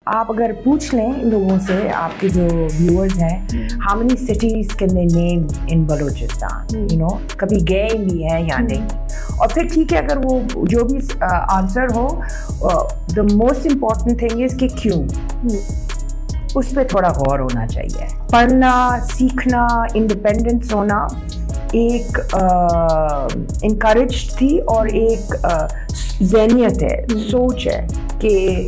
آپ اگر پوچھ لیں لوگوں سے, آپ کے جو ویورز ہیں, how many cities can they name in Balochistan, you know, کبھی گئے بھی ہیں یا نہیں, اور پھر ٹھیک ہے اگر وہ جو بھی answer who, the most important thing is کہ کیوں, اس پہ تھوڑا غور ہونا چاہیے. پڑھنا, سیکھنا, انڈیپینڈنس ہونا ایک انکریجڈ تھی اور ایک ذہنیت ہے, سوچ ہے کہ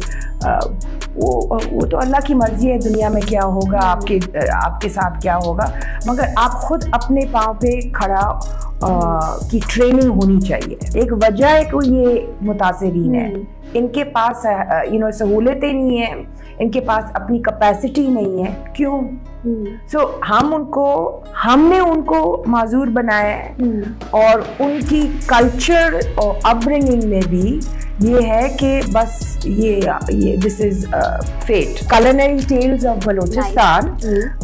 وہ تو اللہ کی مرضی ہے دنیا میں کیا ہوگا, آپ کے ساتھ کیا ہوگا, مگر آپ خود اپنے پاؤں پہ کھڑا کی ٹریننگ ہونی چاہیے. ایک وجہ ہے کہ یہ متاثرین ہیں, ان کے پاس سہولتیں نہیں ہیں, ان کے پاس اپنی کیپیسٹی نہیں ہے. کیوں؟ سو ہم نے ان کو معذور بنایا ہے, اور ان کی کلچر اور اپ برنگنگ میں بھی یہ ہے کہ بس یہ دس از فیٹ. کلنری ٹیلز آف بلوچستان,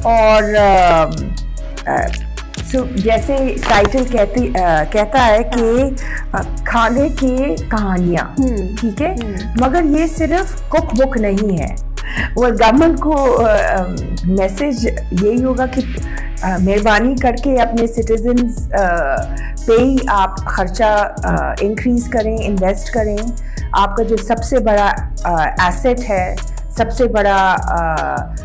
اور جیسے ٹائٹل کہتا ہے کہ کھانے کی کہانیاں, ٹھیک ہے, مگر یہ صرف کک بک نہیں ہے. وہ گورنمنٹ کو میسج یہی ہوگا کہ مہربانی کر کے اپنے سٹیزنز پہ ہی آپ خرچہ انکریز کریں, انویسٹ کریں. آپ کا جو سب سے بڑا ایسٹ ہے, سب سے بڑا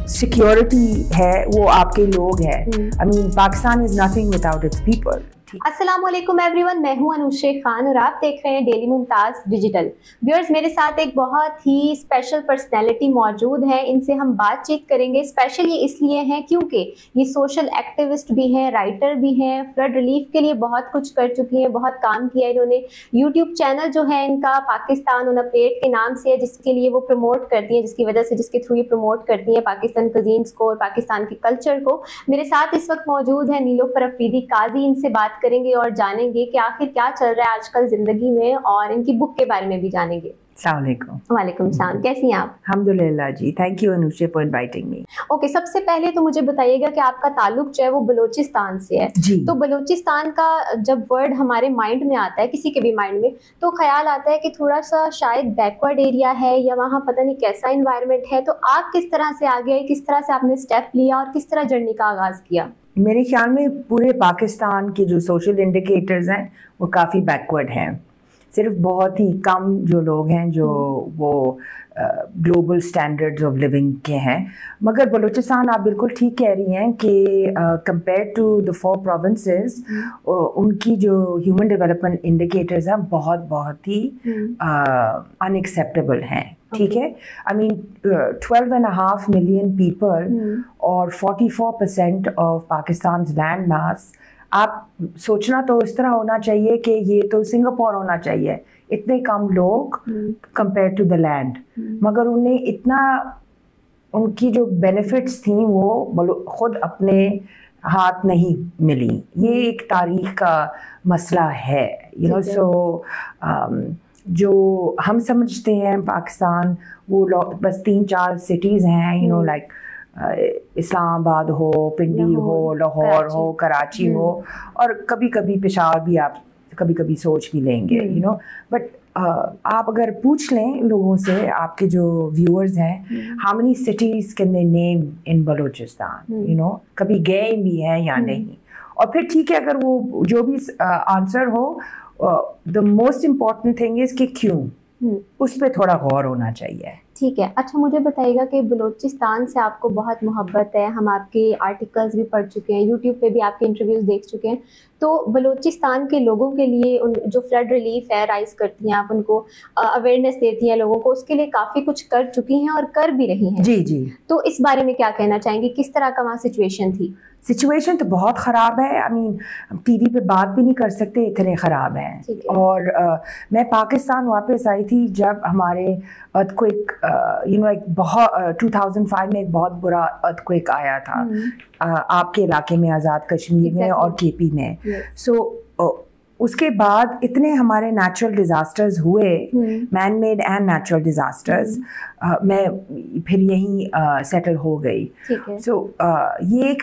سیکیورٹی ہے, وہ آپ کے لوگ ہیں. I mean, Pakistan is nothing without its people. السلام علیکم ایوری ون, میں ہوں انوش خان اور آپ دیکھ رہے ہیں ڈیلی ممتاز ڈیجیٹل. ویورز, میرے ساتھ ایک بہت ہی اسپیشل پرسنالٹی موجود ہے, ان سے ہم بات چیت کریں گے. اسپیشل یہ اس لیے ہیں کیونکہ یہ سوشل ایکٹیوسٹ بھی ہیں, رائٹر بھی ہیں, فلڈ ریلیف کے لیے بہت کچھ کر چکی ہیں, بہت کام کیا انہوں نے. یوٹیوب چینل جو ہے ان کا پاکستان آن اے پلیٹ کے نام سے ہے, جس کے لیے وہ پروموٹ کرتی ہیں, جس کی وجہ سے جس کے تھرو یہ پروموٹ کرتی ہیں پاکستان کزینس کو اور پاکستان کے کلچر کو. میرے ساتھ اس وقت موجود ہیں نیلوفر افریدی قاضی. ان سے بات کریں گے اور جانیں گے کہ آخر کیا چل رہا ہے آج کل زندگی میں, اور ان کی بک کے بارے میں بھی جانیں گے. السلام علیکم. وعلیکم السلام, کیسی ہیں آپ؟ الحمدللہ جی, thank you Anusheh for inviting me. Okay, سب سے پہلے تو مجھے بتائیے گا کہ آپ کا تعلق جو ہے وہ بلوچستان سے ہے. جی. تو بلوچستان کا جب ورڈ ہمارے مائنڈ میں آتا ہے, کسی کے بھی مائنڈ میں, تو خیال آتا ہے کہ تھوڑا سا شاید بیکورڈ ایریا ہے, یا وہاں پتہ نہیں کیسا انوائرمنٹ ہے. تو آپ کس طرح سے آگے آئے, کس طرح سے آپ نے اسٹیپ لیا اور کس طرح جرنی کا آغاز کیا؟ میرے خیال میں پورے پاکستان کے جو سوشل انڈیکیٹرز ہیں وہ کافی بیکورڈ ہیں. صرف بہت ہی کم جو لوگ ہیں جو وہ گلوبل اسٹینڈرڈز آف لیونگ کے ہیں. مگر بلوچستان, آپ بالکل ٹھیک کہہ رہی ہیں کہ کمپیئر ٹو دا 4 پروونسز ان کی جو ہیومن ڈیولپمنٹ انڈیکیٹرز ہیں بہت ہی ان ایکسیپٹیبل ہیں. ٹھیک ہے, آئی مین 12.5 ملین پیپل اور 44% آف پاکستان's لینڈ ماس. آپ سوچنا تو اس طرح ہونا چاہیے کہ یہ تو سنگاپور ہونا چاہیے, اتنے کم لوگ کمپیئر ٹو دا لینڈ, مگر انہیں اتنا, ان کی جو بینیفٹس تھیں وہ خود اپنے ہاتھ نہیں ملی. یہ ایک تاریخ کا مسئلہ ہے, یو نو. سو جو ہم سمجھتے ہیں پاکستان وہ بس 3-4 سٹیز ہیں, یو نو, لائک اسلام آباد ہو, پنڈی ہو, لاہور ہو, کراچی ہو, اور کبھی کبھی پشاور بھی آپ کبھی کبھی سوچ بھی لیں گے, یو نو. بٹ آپ اگر پوچھ لیں لوگوں سے, آپ کے جو ویورز ہیں, how many cities can they name in Balochistan, you know, کبھی گئے بھی ہیں یا نہیں, اور پھر ٹھیک ہے اگر وہ جو بھی answer who, the most important thing is کہ کیوں, اس پہ تھوڑا غور ہونا چاہیے. ٹھیک ہے. اچھا, مجھے بتائیے گا کہ بلوچستان سے آپ کو بہت محبت ہے, ہم آپ کے آرٹیکلز بھی پڑھ چکے ہیں, یوٹیوب پہ بھی آپ کے انٹرویوز دیکھ چکے ہیں. تو بلوچستان کے لوگوں کے لیے جو فلڈ ریلیف ہے رائز کرتی ہیں آپ, ان کو اویئرنیس دیتی ہیں لوگوں کو, اس کے لیے کافی کچھ کر چکی ہیں اور کر بھی رہی ہیں. جی. تو اس بارے میں کیا کہنا چاہیں گے, کس طرح کا وہاں سچویشن تھی؟ سچویشن تو بہت خراب ہے. آئی مین ٹی وی پہ بات بھی نہیں کر سکتے, اتنے خراب ہیں. اور میں پاکستان واپس آئی تھی جب ہمارے ارتھکویک, یو نو, ایک بہت 2005 میں ایک بہت برا ارتھکویک آیا تھا آپ کے علاقے میں, آزاد کشمیر میں اور کے پی میں. سو اس کے بعد اتنے ہمارے نیچرل ڈیزاسٹرز ہوئے, man made and natural disasters. میں پھر یہیں سیٹل ہو گئی. سو یہ ایک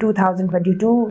2022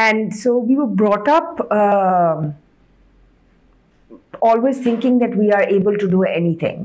And so we were brought up always thinking that we are able to do anything,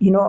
you know,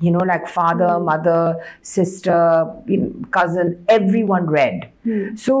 you know, like father, mother, sister, cousin, everyone read. So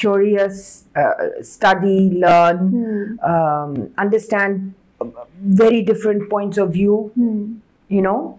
curious, study, learn, understand very different points of view, you know.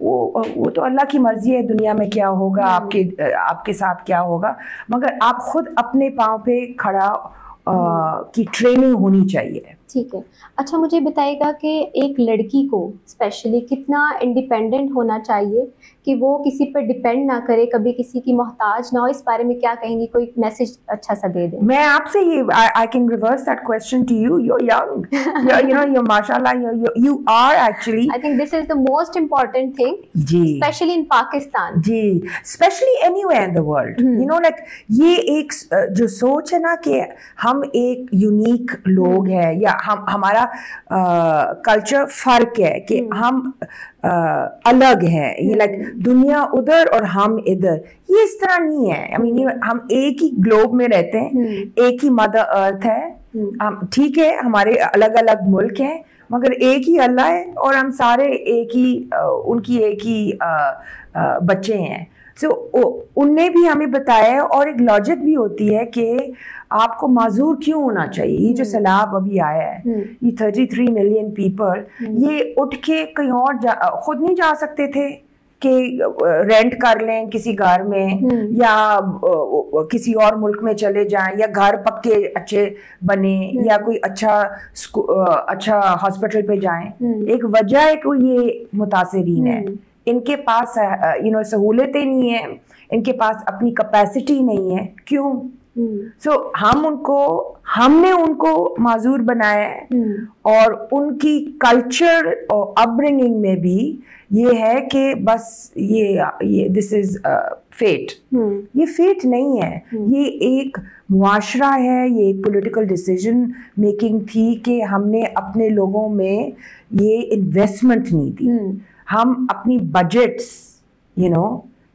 وہ تو اللہ کی مرضی ہے دنیا میں کیا ہوگا, آپ کے ساتھ کیا ہوگا, مگر آپ خود اپنے پاؤں پہ کھڑا کی ٹریننگ ہونی چاہیے. ٹھیک ہے. اچھا مجھے بتائیے گا کہ ایک لڑکی کو اسپیشلی کتنا انڈیپینڈنٹ ہونا چاہیے کہ وہ کسی پر ڈپینڈ نہ کرے, کبھی کسی کی محتاج نہ ہو, اس بارے میں کیا کہیں گی, کوئی میسج اچھا سا دے دیں. میں آپ سے یہ I can reverse that question to you. You're young. You're mashallah, you are actually. I think this is the most important thing. G. Especially in Pakistan. G. Especially anywhere in the world. You know like یہ ایک جو سوچ ہے نا کہ ہم ایک unique لوگ ہیں یا ہمارا کلچر فرق ہے کہ ہم الگ ہیں, یہ لائک دنیا ادھر اور ہم ادھر, یہ اس طرح نہیں ہے. I mean ہم ایک ہی گلوب میں رہتے ہیں, ایک ہی مدر ارتھ ہے, ٹھیک ہے ہمارے الگ الگ ملک ہیں مگر ایک ہی اللہ ہے اور ہم سارے ایک ہی ان کی ایک ہی بچے ہیں. سو ان نے بھی ہمیں بتایا اور ایک لاجک بھی ہوتی ہے کہ آپ کو معذور کیوں ہونا چاہیے. یہ جو سیلاب ابھی آیا ہے, یہ 33 ملین پیپل, یہ اٹھ کے کہیں اور خود نہیں جا سکتے تھے کہ رینٹ کر لیں کسی گھر میں یا کسی اور ملک میں چلے جائیں یا گھر پکے اچھے بنے یا کوئی اچھا ہاسپٹل پہ جائیں. ایک وجہ ہے کہ یہ متاثرین ہیں, ان کے پاس سہولتیں نہیں ہیں, ان کے پاس اپنی کیپیسٹی نہیں ہے. کیوں؟ سو ہم نے ان کو معذور بنایا ہے اور ان کی کلچر اور اپ برنگنگ میں بھی یہ ہے کہ بس یہ دس از فیٹ. یہ فیٹ نہیں ہے, یہ ایک معاشرہ ہے, یہ ایک پولیٹیکل ڈیسیژن میکنگ تھی کہ ہم نے اپنے لوگوں میں یہ انویسٹمنٹ نہیں دی. ہم اپنی بجٹس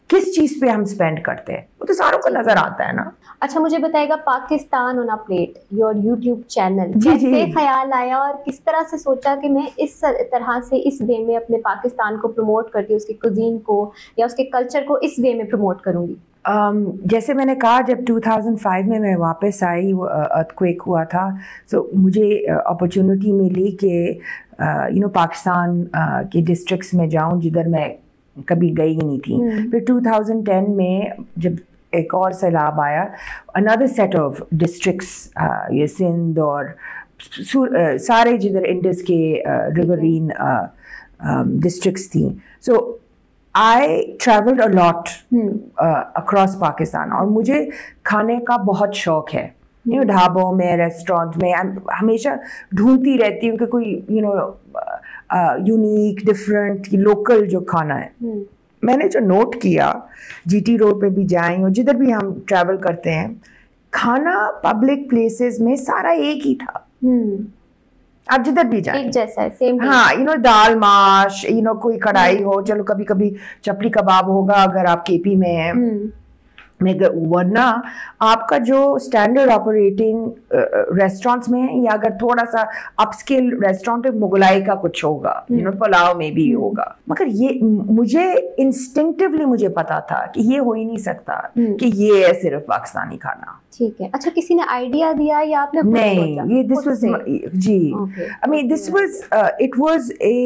کس چیز پہ ہم اسپینڈ کرتے ہیں وہ تو ساروں کو نظر آتا ہے نا. اچھا مجھے بتائے گا Pakistan on a plate, your YouTube channel, کیسے خیال آیا اور کس طرح سے سوچا کہ میں اس طرح سے اس وے میں اپنے پاکستان کو پروموٹ کرتی ہوں, اس کے کوزین کو یا اس کے کلچر کو اس وے میں پروموٹ کروں گی؟ جیسے میں نے کہا جب 2005 میں واپس آئی, ارتھ ہوا تھا, سو مجھے اپرچونٹی ملی کہ پاکستان کے ڈسٹرکٹس میں جاؤں جدھر میں کبھی گئی ہی نہیں تھی. پھر 2010 میں جب ایک اور سیلاب آیا, another set of districts, یہ سندھ اور سارے جدھر انڈس کے ریورین ڈسٹرکٹس تھیں. سو I traveled a lot across Pakistan اور مجھے کھانے کا بہت شوق ہے. ڈھابوں میں, ریسٹورینٹ میں ہمیشہ ڈھونڈتی رہتی ہوں کہ کوئی یونیک ڈفرینٹ لوکل جو کھانا ہے. میں نے جو نوٹ کیا, جی ٹی روڈ پہ بھی جائیں اور جدھر بھی ہم ٹریول کرتے ہیں, کھانا پبلک پلیسز میں سارا ایک ہی تھا. آپ جدھر بھی جائیں ایک جیسا ہے, سیم. ہاں دال ماش, کوئی کڑھائی ہو, چلو کبھی کبھی چپلی کباب ہوگا اگر آپ کے پی میں ہیں, ورنہ آپ کا جو اسٹینڈرڈ آپریٹنگ ریسٹورینٹس میں ہے یا اگر تھوڑا سا اپ اسکل ریسٹورینٹ مغلائی کا کچھ ہوگا, پلاؤ میں بھی ہوگا. مگر یہ مجھے انسٹنکٹیولی مجھے پتا تھا کہ یہ ہو ہی نہیں سکتا کہ یہ ہے صرف پاکستانی کھانا. ٹھیک ہے. اچھا کسی نے آئیڈیا دیا یا آپ نے خود سوچا؟ نہیں, یہ دس واز جی I mean this was it was a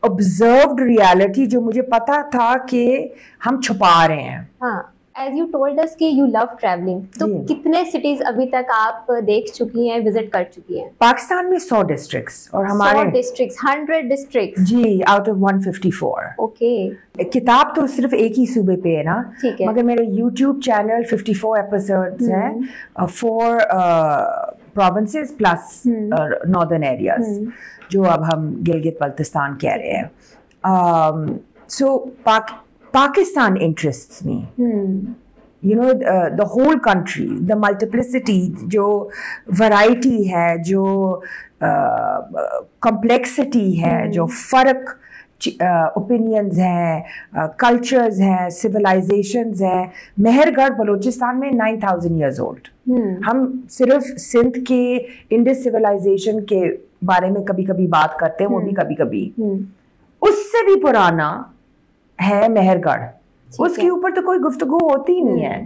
observed reality جو مجھے پتا تھا کہ ہم چھپا رہے ہیں. ہاں, ایز یو ٹولڈ اس کہ یو لو ٹریولنگ, تو کتنے سٹیز ابھی تک آپ دیکھ چکی ہیں, وزٹ کر چکی ہیں؟ پاکستان میں 100 ڈسٹرکٹس اور ہمارے 100 ڈسٹرکٹس جی, آؤٹ آف 154. اوکے. کتاب تو صرف ایک ہی صوبے پہ ہے نا, مگر میرے یوٹیوب چینل 54 ایپیسوڈز ہیں, 4 provinces پلس ناردرن ایریاز جو اب ہم گلگت بلتستان کہہ رہے ہیں. سو Pakistan interests me. The whole country, the multiplicity, جو variety ہے, جو complexity ہے, جو فرق opinions ہیں, cultures ہیں, civilizations ہیں. مہر گڑھ بلوچستان میں 9000 years old. ہم صرف سندھ کے انڈس civilization کے بارے میں کبھی کبھی بات کرتے ہیں, وہ بھی کبھی کبھی, اس سے بھی پرانا ہے مہر گڑھ. اس کے اوپر تو کوئی گفتگو ہوتی ہی نہیں ہے.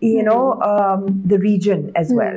you know the region as well।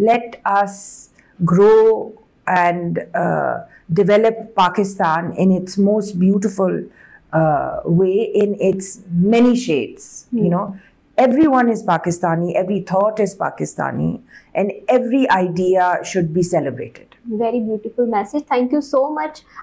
Let us grow and develop Pakistan in its most beautiful way, in its many shades. You know, Everyone is Pakistani, every thought is Pakistani, and every idea should be celebrated. Very beautiful message. Thank you so much.